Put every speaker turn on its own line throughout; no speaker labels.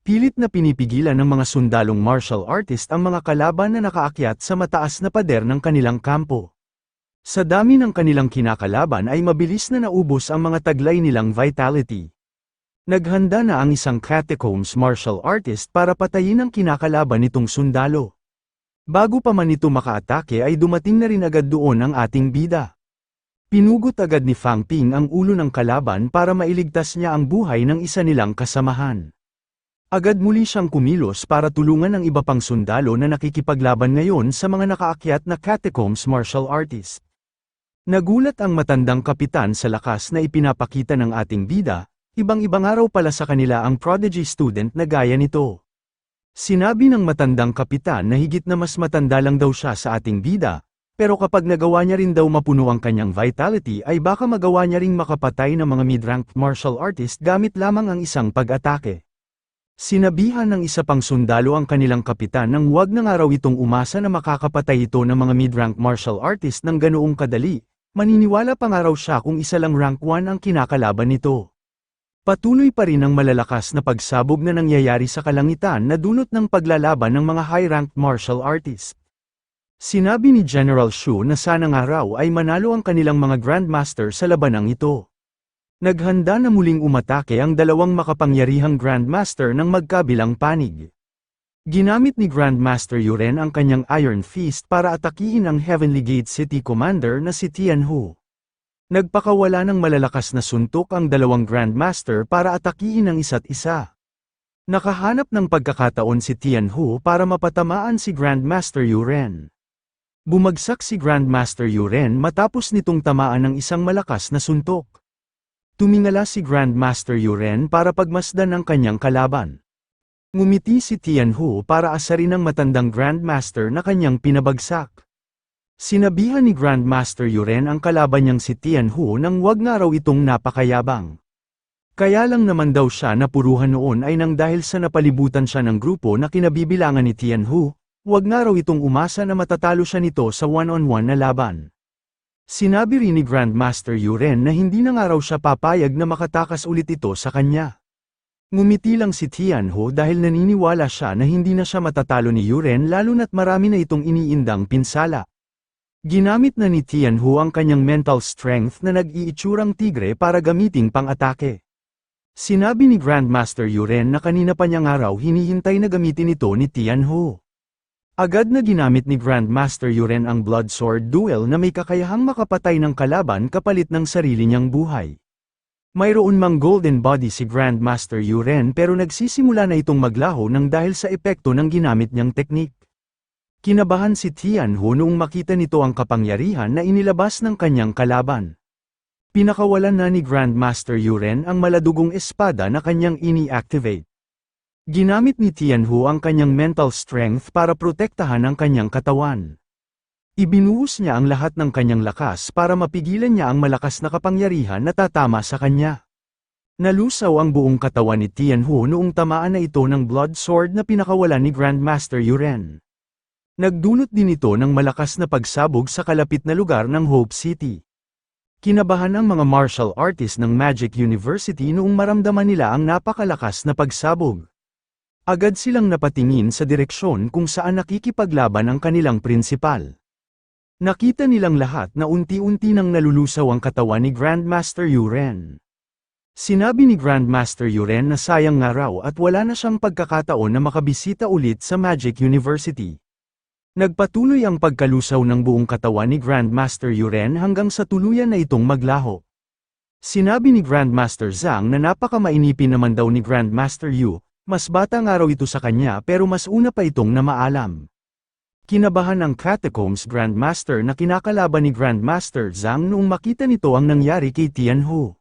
Pilit na pinipigilan ng mga sundalong martial artist ang mga kalaban na nakaakyat sa mataas na pader ng kanilang kampo. Sa dami ng kanilang kinakalaban ay mabilis na naubos ang mga taglay nilang vitality. Naghanda na ang isang catacombs martial artist para patayin ang kinakalaban nitong sundalo. Bago pa man ito makaatake ay dumating na rin agad doon ang ating bida. Pinugot agad ni Fang Ping ang ulo ng kalaban para mailigtas niya ang buhay ng isa nilang kasamahan. Agad muli siyang kumilos para tulungan ang iba pang sundalo na nakikipaglaban ngayon sa mga nakaakyat na catacombs martial artist. Nagulat ang matandang kapitan sa lakas na ipinapakita ng ating bida, ibang-ibang araw pala sa kanila ang prodigy student na gaya nito. Sinabi ng matandang kapitan na higit na mas matanda lang daw siya sa ating bida, pero kapag nagawa niya rin daw mapuno ang kanyang vitality ay baka magawa niya ring makapatay ng mga mid-ranked martial artist gamit lamang ang isang pag-atake. Sinabihan ng isa pang sundalo ang kanilang kapitan nang huwag na nga raw itong umasa na makakapatay ito ng mga mid-rank martial artist ng ganoong kadali, maniniwala pa nga raw siya kung isa lang rank 1 ang kinakalaban nito. Patuloy pa rin ang malalakas na pagsabog na nangyayari sa kalangitan na dulot ng paglalaban ng mga high-ranked martial artist. Sinabi ni General Shu na sana nga raw ay manalo ang kanilang mga Grandmaster sa labanang ito. Naghanda na muling umatake ang dalawang makapangyarihang Grandmaster ng magkabilang panig. Ginamit ni Grandmaster Yuren ang kanyang Iron Fist para atakihin ang Heavenly Gate City Commander na si Tianhu. Nagpakawala ng malalakas na suntok ang dalawang Grandmaster para atakihin ang isa't isa. Nakahanap ng pagkakataon si Tianhu para mapatamaan si Grandmaster Yuren. Bumagsak si Grandmaster Yuren matapos nitong tamaan ng isang malakas na suntok. Tumingala si Grandmaster Yuren para pagmasdan ang kanyang kalaban. Ngumiti si Tianhu para asarin ang matandang Grandmaster na kanyang pinabagsak. Sinabihan ni Grandmaster Yuren ang kalaban niyang si Tianhu nang wag nga raw itong napakayabang. Kaya lang naman daw siya napuruhan noon ay nang dahil sa napalibutan siya ng grupo na kinabibilangan ni Tianhu, wag nga raw itong umasa na matatalo siya nito sa one-on-one na laban. Sinabi rin ni Grandmaster Yuren na hindi na nga raw siya papayag na makatakas ulit ito sa kanya. Ngumiti lang si Tianhu dahil naniniwala siya na hindi na siya matatalo ni Yuren lalo na't marami na itong iniindang pinsala. Ginamit na ni Tianhu ang kanyang mental strength na nag-iitsurang tigre para gamiting pang-atake. Sinabi ni Grandmaster Yuren na kanina pa niya nga raw hinihintay na gamitin ito ni Tianhu. Agad na ginamit ni Grandmaster Yuren ang Blood Sword Duel na may kakayahang makapatay ng kalaban kapalit ng sarili niyang buhay. Mayroon mang golden body si Grandmaster Yuren pero nagsisimula na itong maglaho nang dahil sa epekto ng ginamit niyang teknik. Kinabahan si Tianhu noong makita nito ang kapangyarihan na inilabas ng kanyang kalaban. Pinakawalan na ni Grandmaster Yuren ang maladugong espada na kanyang ini-activate. Ginamit ni Tianhu ang kanyang mental strength para protektahan ang kanyang katawan. Ibinuhos niya ang lahat ng kanyang lakas para mapigilan niya ang malakas na kapangyarihan na tatama sa kanya. Nalusaw ang buong katawan ni Tianhu noong tamaan na ito ng blood sword na pinakawalan ni Grandmaster Yuren. Nagdulot din ito ng malakas na pagsabog sa kalapit na lugar ng Hope City. Kinabahan ang mga martial artist ng Magic University noong maramdaman nila ang napakalakas na pagsabog. Agad silang napatingin sa direksyon kung saan nakikipaglaban ang kanilang prinsipal. Nakita nilang lahat na unti-unti nang nalulusaw ang katawan ni Grandmaster Yuren. Sinabi ni Grandmaster Yuren na sayang nga raw at wala na siyang pagkakataon na makabisita ulit sa Magic University. Nagpatuloy ang pagkalusaw ng buong katawan ni Grandmaster Yuren hanggang sa tuluyan na itong maglaho. Sinabi ni Grandmaster Zhang na napakamainipin naman daw ni Grandmaster Yu. Mas bata nga raw ito sa kanya pero mas una pa itong namaalam. Kinabahan ang Catacombs Grandmaster na kinakalaban ni Grandmaster Zhang noong makita nito ang nangyari kay Tianhu.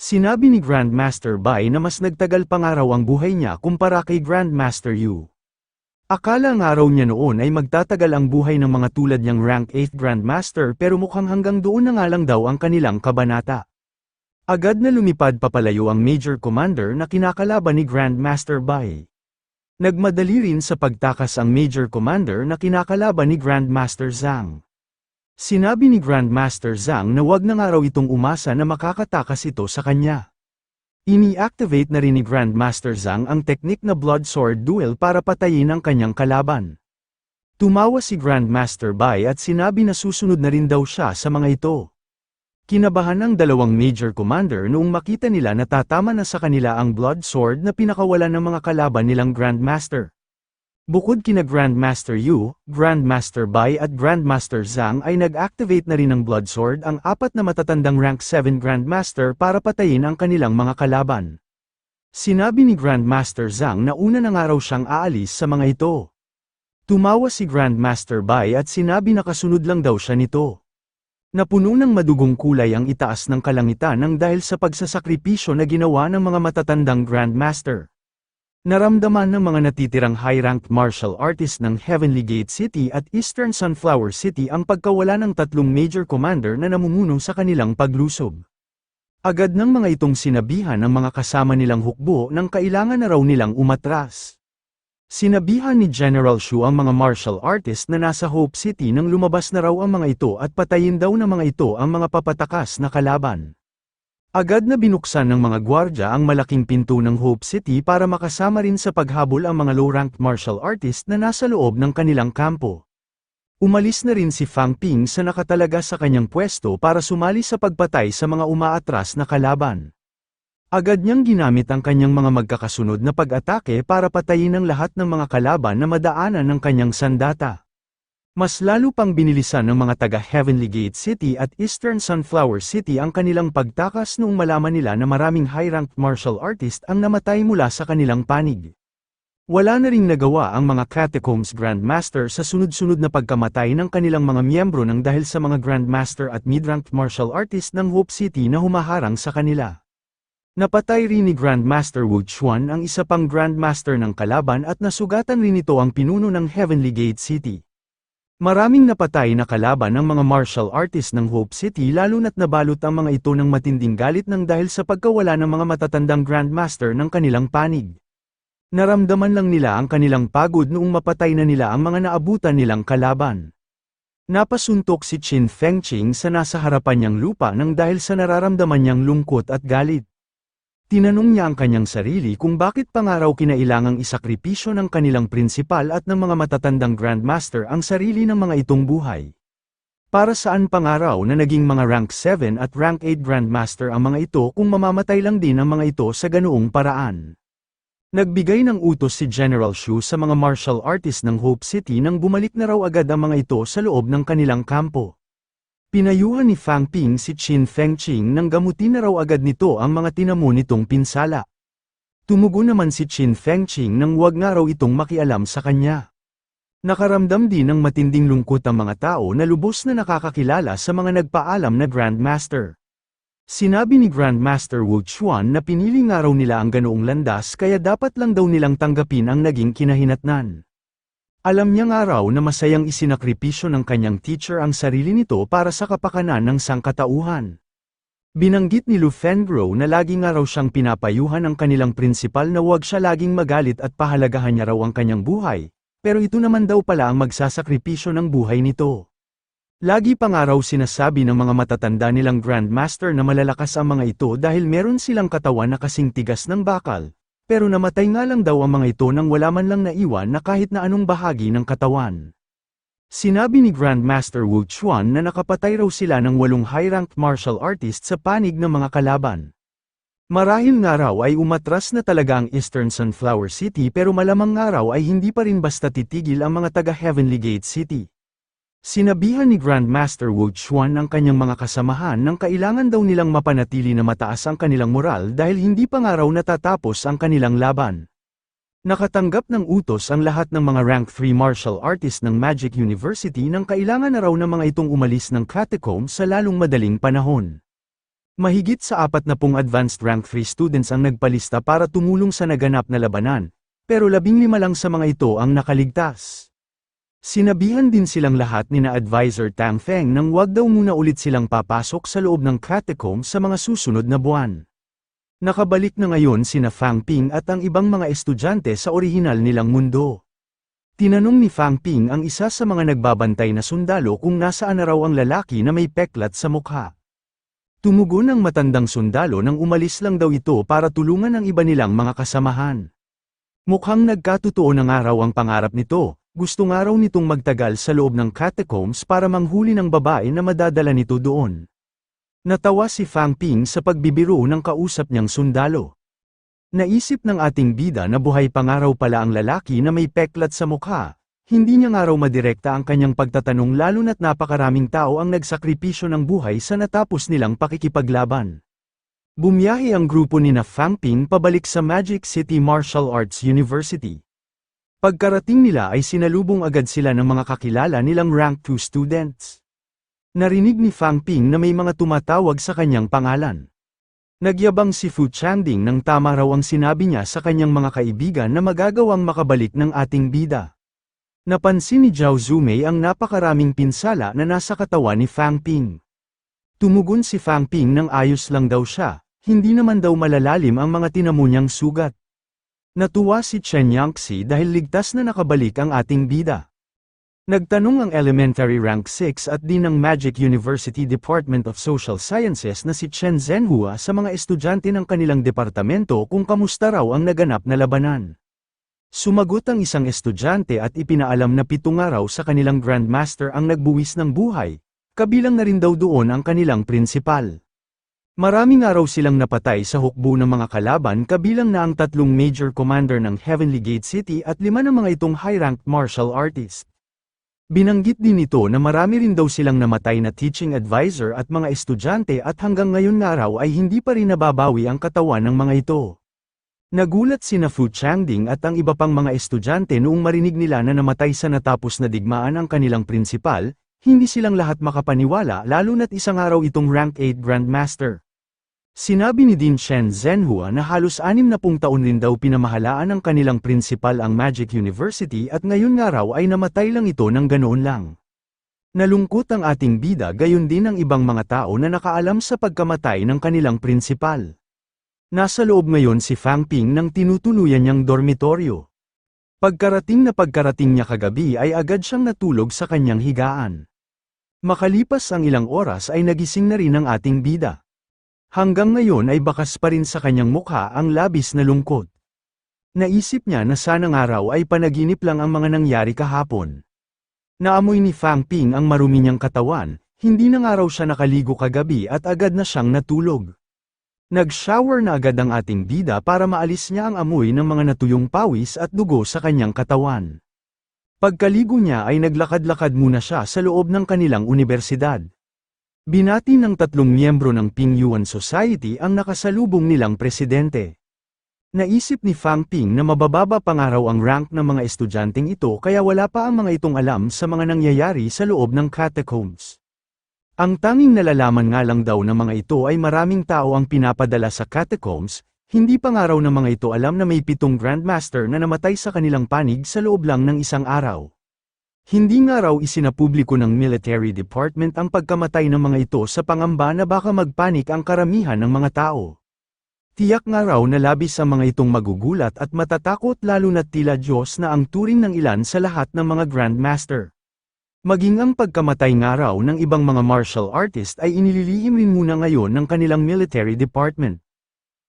Sinabi ni Grandmaster Bai na mas nagtagal pa nga raw ang buhay niya kumpara kay Grandmaster Yu. Akala nga raw niya noon ay magtatagal ang buhay ng mga tulad niyang rank 8 Grandmaster pero mukhang hanggang doon na nga lang daw ang kanilang kabanata. Agad na lumipad papalayo ang Major Commander na kinakalaban ni Grandmaster Bai. Nagmadali rin sa pagtakas ang Major Commander na kinakalaban ni Grandmaster Zhang. Sinabi ni Grandmaster Zhang na wag na nga raw itong umasa na makakatakas ito sa kanya. Ini-activate na rin ni Grandmaster Zhang ang teknik na Blood Sword Duel para patayin ang kanyang kalaban. Tumawa si Grandmaster Bai at sinabi na susunod na rin daw siya sa mga ito. Kinabahan ang dalawang Major Commander noong makita nila na tatama na sa kanila ang Blood Sword na pinakawalan ng mga kalaban nilang Grandmaster. Bukod kina Grandmaster Yu, Grandmaster Bai at Grandmaster Zhang ay nag-activate na rin ng Blood Sword ang apat na matatandang Rank 7 Grandmaster para patayin ang kanilang mga kalaban. Sinabi ni Grandmaster Zhang na una na nga raw siyang aalis sa mga ito. Tumawa si Grandmaster Bai at sinabi na kasunod lang daw siya nito. Napuno ng madugong kulay ang itaas ng kalangitan nang dahil sa pagsasakripisyo na ginawa ng mga matatandang Grandmaster. Naramdaman ng mga natitirang high-ranked martial artist ng Heavenly Gate City at Eastern Sunflower City ang pagkawala ng tatlong major commander na namumuno sa kanilang paglusob. Agad ng mga itong sinabihan ang mga kasama nilang hukbo nang kailangan na raw nilang umatras. Sinabihan ni General Shu ang mga martial artist na nasa Hope City nang lumabas na raw ang mga ito at patayin daw ng mga ito ang mga papatakas na kalaban. Agad na binuksan ng mga gwardya ang malaking pinto ng Hope City para makasama rin sa paghabol ang mga low-ranked martial artist na nasa loob ng kanilang kampo. Umalis na rin si Fang Ping sa nakatalaga sa kanyang pwesto para sumali sa pagpatay sa mga umaatras na kalaban. Agad niyang ginamit ang kanyang mga magkakasunod na pag-atake para patayin ang lahat ng mga kalaban na madaanan ng kanyang sandata. Mas lalo pang binilisan ng mga taga Heavenly Gate City at Eastern Sunflower City ang kanilang pagtakas noong malaman nila na maraming high-ranked martial artist ang namatay mula sa kanilang panig. Wala na ring nagawa ang mga Catacombs Grandmaster sa sunod-sunod na pagkamatay ng kanilang mga miyembro nang dahil sa mga Grandmaster at mid-ranked martial artist ng Hope City na humaharang sa kanila. Napatay rin ni Grandmaster Wu Chuan ang isa pang Grandmaster ng kalaban at nasugatan rin ito ang pinuno ng Heavenly Gate City. Maraming napatay na kalaban ng mga martial artist ng Hope City lalo na't nabalot ang mga ito ng matinding galit nang dahil sa pagkawala ng mga matatandang Grandmaster ng kanilang panig. Naramdaman lang nila ang kanilang pagod noong mapatay na nila ang mga naabutan nilang kalaban. Napasuntok si Qin Fengqing sa nasa harapan niyang lupa nang dahil sa nararamdaman niyang lungkot at galit. Tinanong niya ang kanyang sarili kung bakit pa nga raw kinailangang isakripisyo ng kanilang prinsipal at ng mga matatandang Grandmaster ang sarili ng mga itong buhay. Para saan pa nga raw na naging mga Rank 7 at Rank 8 Grandmaster ang mga ito kung mamamatay lang din ang mga ito sa ganoong paraan. Nagbigay ng utos si General Shu sa mga martial artist ng Hope City nang bumalik na raw agad ang mga ito sa loob ng kanilang kampo. Pinayuhan ni Fang Ping si Qin Fengqing nang gamutin na raw agad nito ang mga tinamo nitong pinsala. Tumugo naman si Qin Fengqing nang huwag nga raw itong makialam sa kanya. Nakaramdam din ng matinding lungkot ang mga tao na lubos na nakakakilala sa mga nagpaalam na Grandmaster. Sinabi ni Grandmaster Wu Chuan na pinili nga raw nila ang ganoong landas kaya dapat lang daw nilang tanggapin ang naging kinahinatnan. Alam niya nga raw na masayang isinakripisyo ng kanyang teacher ang sarili nito para sa kapakanan ng sangkatauhan. Binanggit ni Lu Fengro na lagi nga raw siyang pinapayuhan ng kanilang prinsipal na huwag siya laging magalit at pahalagahan niya raw ang kanyang buhay, pero ito naman daw pala ang magsasakripisyo ng buhay nito. Lagi pa nga raw sinasabi ng mga matatanda nilang Grandmaster na malalakas ang mga ito dahil meron silang katawan na kasing tigas ng bakal. Pero namatay nga lang daw ang mga ito nang wala man lang naiwan na kahit na anong bahagi ng katawan. Sinabi ni Grandmaster Wu Chuan na nakapatay raw sila ng 8 high-ranked martial artist sa panig ng mga kalaban. Marahil nga raw ay umatras na talaga ang Eastern Sunflower City pero malamang nga raw ay hindi pa rin basta titigil ang mga taga Heavenly Gate City. Sinabihan ni Grandmaster Wu Chuan ang kanyang mga kasamahan nang kailangan daw nilang mapanatili na mataas ang kanilang moral dahil hindi pa nga raw natatapos ang kanilang laban. Nakatanggap ng utos ang lahat ng mga Rank 3 martial artist ng Magic University nang kailangan na raw ng mga itong umalis ng Catacombs sa lalong madaling panahon. Mahigit sa 40 advanced Rank 3 students ang nagpalista para tumulong sa naganap na labanan, pero 15 lang sa mga ito ang nakaligtas. Sinabihan din silang lahat ni na Advisor Tang Feng nang wag daw muna ulit silang papasok sa loob ng Catacombs sa mga susunod na buwan. Nakabalik na ngayon sina Fang Ping at ang ibang mga estudyante sa orihinal nilang mundo. Tinanong ni Fang Ping ang isa sa mga nagbabantay na sundalo kung nasaan na raw ang lalaki na may peklat sa mukha. Tumugon ang matandang sundalo nang umalis lang daw ito para tulungan ang iba nilang mga kasamahan. Mukhang nagkatotoo na nga raw ang pangarap nito, gusto nga raw nitong magtagal sa loob ng catacombs para manghuli ng babae na madadala nito doon. Natawa si Fang Ping sa pagbibiro ng kausap niyang sundalo. Naisip ng ating bida na buhay pa nga raw pala ang lalaki na may peklat sa mukha, hindi niya nga raw madirekta ang kanyang pagtatanong lalo na't napakaraming tao ang nagsakripisyo ng buhay sa natapos nilang pakikipaglaban. Bumiyahe ang grupo ni na Fang Ping pabalik sa Magic City Martial Arts University. Pagkarating nila ay sinalubong agad sila ng mga kakilala nilang Rank 2 students. Narinig ni Fang Ping na may mga tumatawag sa kanyang pangalan. Nagyabang si Fu Chanding nang tama raw ang sinabi niya sa kanyang mga kaibigan na magagawang makabalik ng ating bida. Napansin ni Zhao Zumei ang napakaraming pinsala na nasa katawan ni Fang Ping. Tumugon si Fang Ping nang ayos lang daw siya, hindi naman daw malalalim ang mga tinamo niyang sugat. Natuwa si Chen Yangxi dahil ligtas na nakabalik ang ating bida. Nagtanong ang elementary rank 6 at din ng Magic University Department of Social Sciences na si Chen Zhenhua sa mga estudyante ng kanilang departamento kung kamusta raw ang naganap na labanan. Sumagot ang isang estudyante at ipinaalam na 7 araw sa kanilang Grandmaster ang nagbuwis ng buhay, kabilang na rin daw doon ang kanilang prinsipal. Maraming araw silang napatay sa hukbo ng mga kalaban kabilang na ang 3 major commander ng Heavenly Gate City at 5 ng mga itong high-ranked martial artist. Binanggit din ito na marami rin daw silang namatay na teaching advisor at mga estudyante at hanggang ngayon nga raw ay hindi pa rin nababawi ang katawan ng mga ito. Nagulat sina Fu Changding at ang iba pang mga estudyante noong marinig nila na namatay sa natapos na digmaan ang kanilang prinsipal, hindi silang lahat makapaniwala lalo na't isang araw itong rank 8 Grandmaster. Sinabi ni Din Chen Zhenhua na halos 60 taon rin daw pinamahalaan ng kanilang prinsipal ang Magic University at ngayon nga raw ay namatay lang ito ng ganoon lang. Nalungkot ang ating bida gayon din ang ibang mga tao na nakaalam sa pagkamatay ng kanilang prinsipal. Nasa loob ngayon si Fang Ping ng tinutuluyan niyang dormitoryo. Pagkarating niya kagabi ay agad siyang natulog sa kanyang higaan. Makalipas ang ilang oras ay nagising na rin ang ating bida. Hanggang ngayon ay bakas pa rin sa kanyang mukha ang labis na lungkot. Naisip niya na sanang araw ay panaginip lang ang mga nangyari kahapon. Naamoy ni Fang Ping ang marumi niyang katawan, hindi na nga raw siya nakaligo kagabi at agad na siyang natulog. Nag-shower na agad ang ating bida para maalis niya ang amoy ng mga natuyong pawis at dugo sa kanyang katawan. Pagkaligo niya ay naglakad-lakad muna siya sa loob ng kanilang universidad. Binati ng 3 miyembro ng Pingyuan Society ang nakasalubong nilang presidente. Naisip ni Fang Ping na mabababa pa nga raw ang rank ng mga estudyanteng ito kaya wala pa ang mga itong alam sa mga nangyayari sa loob ng catacombs. Ang tanging nalalaman nga lang daw ng mga ito ay maraming tao ang pinapadala sa catacombs, hindi pa nga raw ng mga ito alam na may 7 Grandmaster na namatay sa kanilang panig sa loob lang ng isang araw. Hindi nga raw isinapubliko ng military department ang pagkamatay ng mga ito sa pangamba na baka magpanik ang karamihan ng mga tao. Tiyak nga raw na labis ang mga itong magugulat at matatakot lalo na't tila Diyos na ang turing ng ilan sa lahat ng mga Grandmaster. Maging ang pagkamatay nga raw ng ibang mga martial artist ay inililihim rin muna ngayon ng kanilang military department.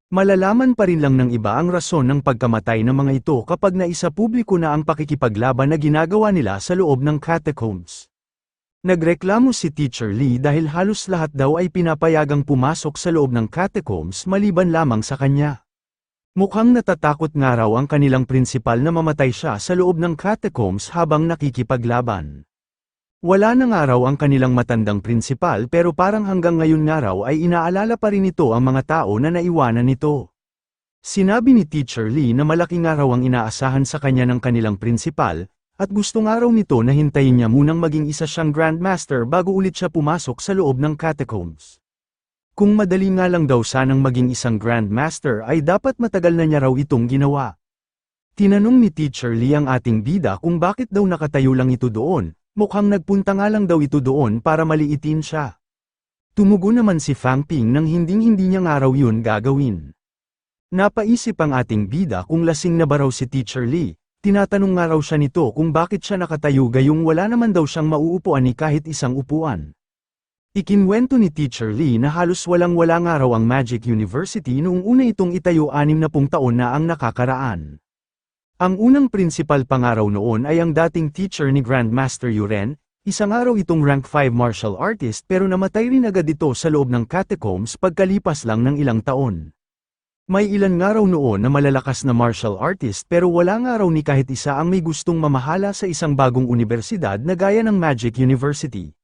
Malalaman pa rin lang ng iba ang rason ng pagkamatay ng mga ito kapag naisapubliko na ang pakikipaglaban na ginagawa nila sa loob ng catacombs. Nagreklamo si Teacher Lee dahil halos lahat daw ay pinapayagang pumasok sa loob ng catacombs maliban lamang sa kanya. Mukhang natatakot nga raw ang kanilang prinsipal na mamatay siya sa loob ng catacombs habang nakikipaglaban. Wala na nga raw ang kanilang matandang prinsipal pero parang hanggang ngayon nga raw ay inaalala pa rin ito ang mga tao na naiwanan nito. Sinabi ni Teacher Lee na malaki nga raw ang inaasahan sa kanya ng kanilang prinsipal, at gusto nga raw nito na hintayin niya munang maging isa siyang Grandmaster bago ulit siya pumasok sa loob ng catacombs. Kung madali nga lang daw sanang maging isang Grandmaster ay dapat matagal na niya raw itong ginawa. Tinanong ni Teacher Lee ang ating bida kung bakit daw nakatayo lang ito doon. Mukhang nagpunta nga lang daw ito doon para maliitin siya. Tumugon naman si Fang Ping nang hinding-hindi niya nga raw yun gagawin. Napaisip ang ating bida kung lasing na ba raw si Teacher Lee, tinatanong nga raw siya nito kung bakit siya nakatayo gayong wala naman daw siyang mauupuan ni kahit isang upuan. Ikinwento ni Teacher Lee na halos walang-wala nga raw ang Magic University noong una itong itayo 60 taon na ang nakakaraan. Ang unang principal pa nga raw noon ay ang dating teacher ni Grandmaster Yuren, isang araw itong rank 5 martial artist pero namatay rin agad ito sa loob ng catacombs pagkalipas lang ng ilang taon. May ilan nga raw noon na malalakas na martial artist pero wala nga raw ni kahit isa ang may gustong mamahala sa isang bagong universidad na gaya ng Magic University.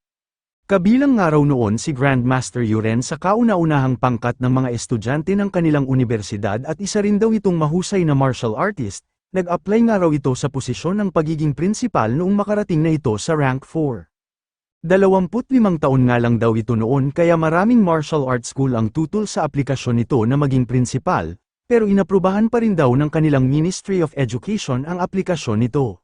Kabilang nga raw noon si Grandmaster Yuren sa kauna-unahang pangkat ng mga estudyante ng kanilang universidad at isa rin daw itong mahusay na martial artist. Nag-apply nga raw ito sa posisyon ng pagiging principal noong makarating na ito sa rank 4. 25 taon nga lang daw ito noon kaya maraming martial arts school ang tutol sa aplikasyon nito na maging principal, pero inaprubahan pa rin daw ng kanilang Ministry of Education ang aplikasyon nito.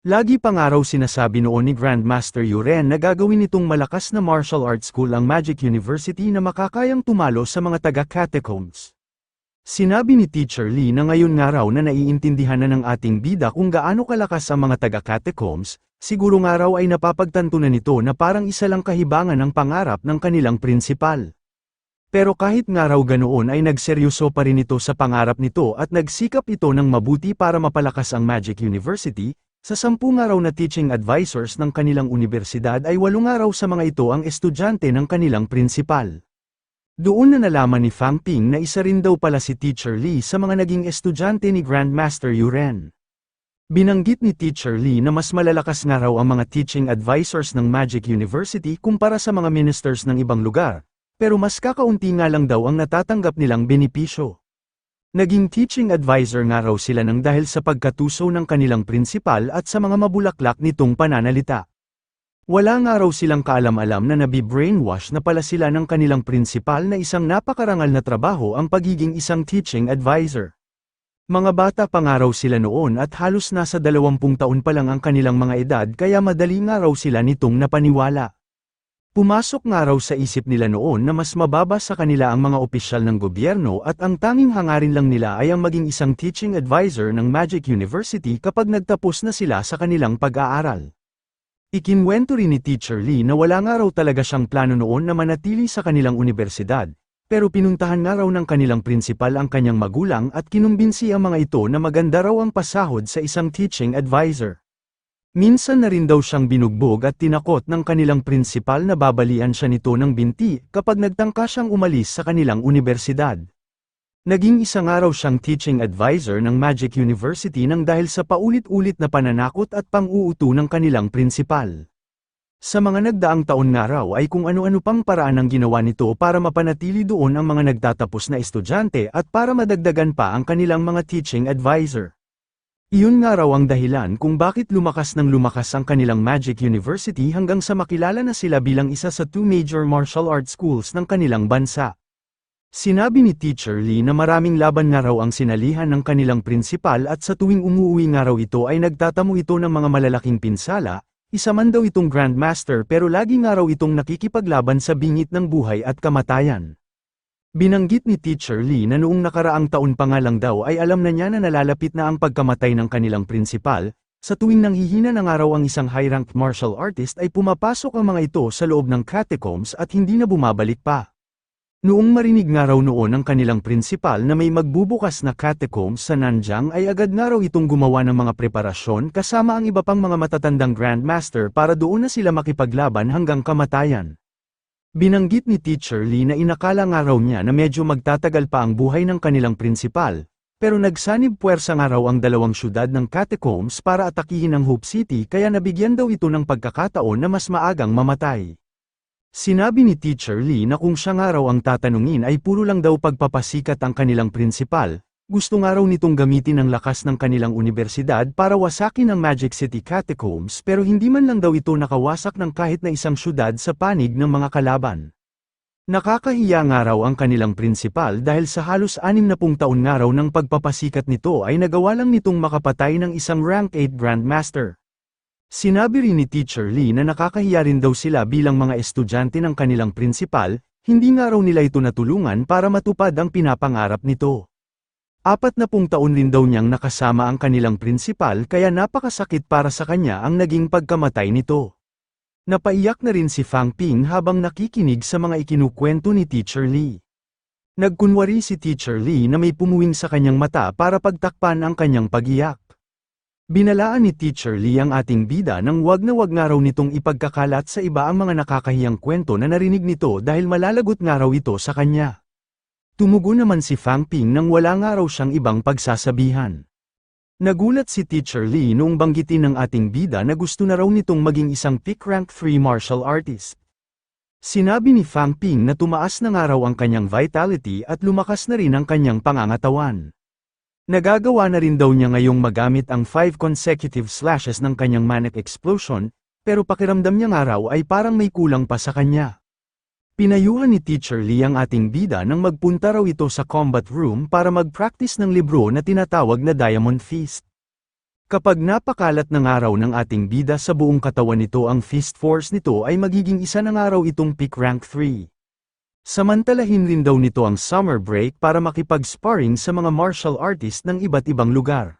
Lagi pa nga raw sinasabi noon ni Grandmaster Yuren na gagawin nitong malakas na martial arts school ang Magic University na makakayang tumalo sa mga taga-catacombs. Sinabi ni Teacher Lee na ngayon nga raw na naiintindihan na ng ating bida kung gaano kalakas ang mga taga-catacombs, siguro nga raw ay napapagtanto na nito na parang isa lang kahibangan ng pangarap ng kanilang principal. Pero kahit nga raw ganoon ay nagseryoso pa rin ito sa pangarap nito at nagsikap ito ng mabuti para mapalakas ang Magic University, sa 10 nga raw na teaching advisors ng kanilang universidad ay 8 nga raw sa mga ito ang estudyante ng kanilang principal. Doon na nalaman ni Fang Ping na isa rin daw pala si Teacher Lee sa mga naging estudyante ni Grandmaster Yuren. Binanggit ni Teacher Lee na mas malalakas nga raw ang mga teaching advisors ng Magic University kumpara sa mga ministers ng ibang lugar, pero mas kakaunti nga lang daw ang natatanggap nilang benepisyo. Naging teaching advisor nga raw sila nang dahil sa pagkatuso ng kanilang principal at sa mga mabulaklak nitong pananalita. Wala nga raw silang kaalam-alam na nabi-brainwash na pala sila ng kanilang principal na isang napakarangal na trabaho ang pagiging isang teaching advisor. Mga bata pa nga raw sila noon at halos nasa 20 taon pa lang ang kanilang mga edad kaya madali nga raw sila nitong napaniwala. Pumasok nga raw sa isip nila noon na mas mababa sa kanila ang mga opisyal ng gobyerno at ang tanging hangarin lang nila ay ang maging isang teaching advisor ng Magic University kapag nagtapos na sila sa kanilang pag-aaral. Ikinwento rin ni Teacher Lee na wala nga raw talaga siyang plano noon na manatili sa kanilang universidad, pero pinuntahan nga raw ng kanilang principal ang kanyang magulang at kinumbinsi ang mga ito na maganda raw ang pasahod sa isang teaching advisor. Minsan na rin daw siyang binugbog at tinakot ng kanilang principal na babalian siya nito ng binti kapag nagtangka siyang umalis sa kanilang universidad. Naging isa nga raw siyang teaching advisor ng Magic University nang dahil sa paulit-ulit na pananakot at pang-uuto ng kanilang principal. Sa mga nagdaang taon nga raw ay kung ano-ano pang paraan ang ginawa nito para mapanatili doon ang mga nagtatapos na estudyante at para madagdagan pa ang kanilang mga teaching advisor. Iyon nga raw ang dahilan kung bakit lumakas ang kanilang Magic University hanggang sa makilala na sila bilang isa sa 2 major martial arts schools ng kanilang bansa. Sinabi ni Teacher Lee na maraming laban nga raw ang sinalihan ng kanilang principal at sa tuwing umuwi nga raw ito ay nagtatamo ito ng mga malalaking pinsala, isa man daw itong Grandmaster pero lagi nga raw itong nakikipaglaban sa bingit ng buhay at kamatayan. Binanggit ni Teacher Lee na noong nakaraang taon pa nga lang daw ay alam na niya na nalalapit na ang pagkamatay ng kanilang principal, sa tuwing nanghihina na nga raw ang isang high-ranked martial artist ay pumapasok ang mga ito sa loob ng catacombs at hindi na bumabalik pa. Noong marinig nga raw noon ng kanilang principal na may magbubukas na catacombs sa Nanjang ay agad nga raw itong gumawa ng mga preparasyon kasama ang iba pang mga matatandang Grandmaster para doon na sila makipaglaban hanggang kamatayan. Binanggit ni Teacher Lee na inakala nga raw niya na medyo magtatagal pa ang buhay ng kanilang principal, pero nagsanib puwersa nga raw ang dalawang syudad ng catacombs para atakihin ang Hope City kaya nabigyan daw ito ng pagkakataon na mas maagang mamatay. Sinabi ni Teacher Lee na kung siya nga raw ang tatanungin ay puro lang daw pagpapasikat ang kanilang principal, gusto nga raw nitong gamitin ang lakas ng kanilang universidad para wasakin ang Magic City Catacombs pero hindi man lang daw ito nakawasak ng kahit na isang syudad sa panig ng mga kalaban. Nakakahiya nga raw ang kanilang principal dahil sa halos 60 taon nga raw ng pagpapasikat nito ay nagawa lang nitong makapatay ng isang rank 8 Grandmaster. Sinabi rin ni Teacher Lee na nakakahiya rin daw sila bilang mga estudyante ng kanilang principal, hindi nga raw nila ito natulungan para matupad ang pinapangarap nito. 40 taon rin daw niyang nakasama ang kanilang principal kaya napakasakit para sa kanya ang naging pagkamatay nito. Napaiyak na rin si Fang Ping habang nakikinig sa mga ikinukwento ni Teacher Lee. Nagkunwari si Teacher Lee na may pumuwing sa kanyang mata para pagtakpan ang kanyang pag-iyak. Binalaan ni Teacher Lee ang ating bida nang wag na wag nga raw nitong ipagkakalat sa iba ang mga nakakahiyang kwento na narinig nito dahil malalagot nga raw ito sa kanya. Tumugo naman si Fang Ping nang wala nga raw siyang ibang pagsasabihan. Nagulat si Teacher Lee noong banggitin ng ating bida na gusto na raw nitong maging isang peak rank 3 martial artist. Sinabi ni Fang Ping na tumaas na nga raw ang kanyang vitality at lumakas na rin ang kanyang pangangatawan. Nagagawa na rin daw niya ngayong magamit ang 5 consecutive slashes ng kanyang manic explosion, pero pakiramdam niya nga raw ay parang may kulang pa sa kanya. Pinayuhan ni Teacher Lee ang ating bida nang magpunta raw ito sa combat room para mag-practice ng libro na tinatawag na Diamond Fist. Kapag napakalat na nga raw ng ating bida sa buong katawan nito ang fist force nito ay magiging isa na nga raw itong peak rank 3. Samantalahin rin daw nito ang summer break para makipag-sparring sa mga martial artist ng iba't ibang lugar.